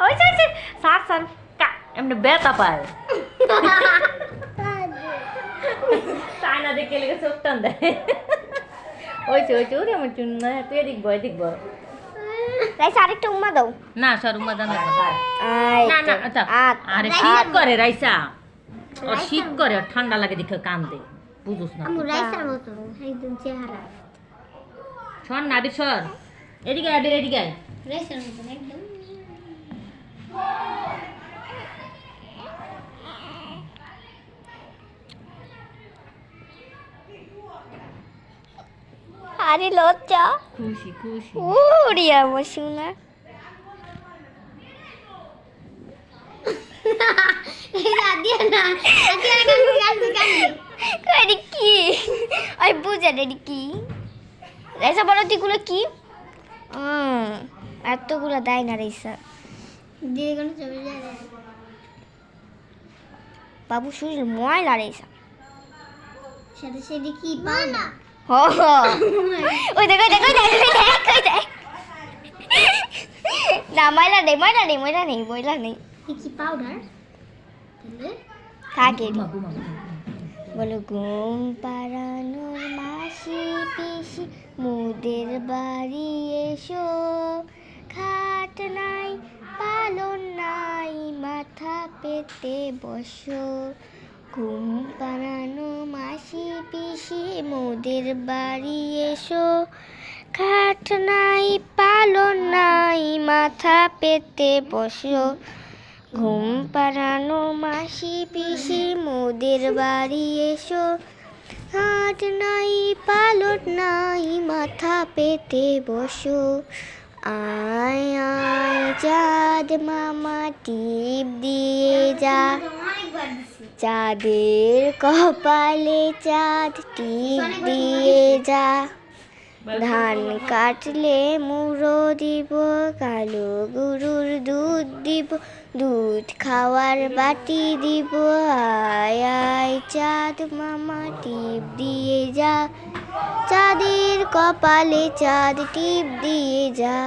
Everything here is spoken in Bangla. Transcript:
ওই যে সার সার এমনি ব্যথা পায় তাই না দেখে লেগে চোখ টান দেয় ওই ওরে আমার চুন না তুই এদিক বয় এদিক বয় রাইসা আরেকটা উম্মা দাও না সর উমা দান আই না না আচ্ছা আরে শীত করে রাইসা ও শীত করে ওর ঠান্ডা লাগে দেখে কান্দে বুঝুস না আমু রাইসার মতো একদম চেহারা সর নাবির সর এদিকে আবির এদিকে আয়। রাইসার মতো একদম আরে লজ্জা খুশি খুশি ওরে আমার সোনা আদিয়া না আদিয়া কান্দি আরে কি আমি বুঝা রে কি রাইসা বলো তুইগুলো কি এতগুলো দেয় না রাইসা দিয়ে কোন চলে যায় বাবু শরীর ময়লা রাইসা সাথে সাথে কি পাও না হ ওই দেখো দেখো না ময়লা নেই ময়লা নেই কি পাউডার তাহলে থাকে বাবু মামা বলো ঘুম পাড়ানোর মাসি পিসি মুদের বাড়ি এসো খাট নাই পালন নাই মাথা পেতে বসো ঘুম পাড়ানো মাসি পিসি মুদের বাড়ি এসো খাট নাই পালন নাই মাথা পেতে বসো ঘুম পাড়ানো মাসি পিসি মোদের বাড়ি এসো হাট নাই পালট নাই মাথা পেতে বসো আয় আয় চাঁদ মামা টিপ দিয়ে যা চাঁদের কপালে চাঁদ টিপ দিয়ে যা ধান কাটলে মুড়ো দিব কালো গরুর দুধ দিব দুধ খাওয়ার বাটি দিব আয় আয় চাঁদ মামা টিপ দিয়ে যা চাঁদের কপালে চাঁদ টিপ দিয়ে যা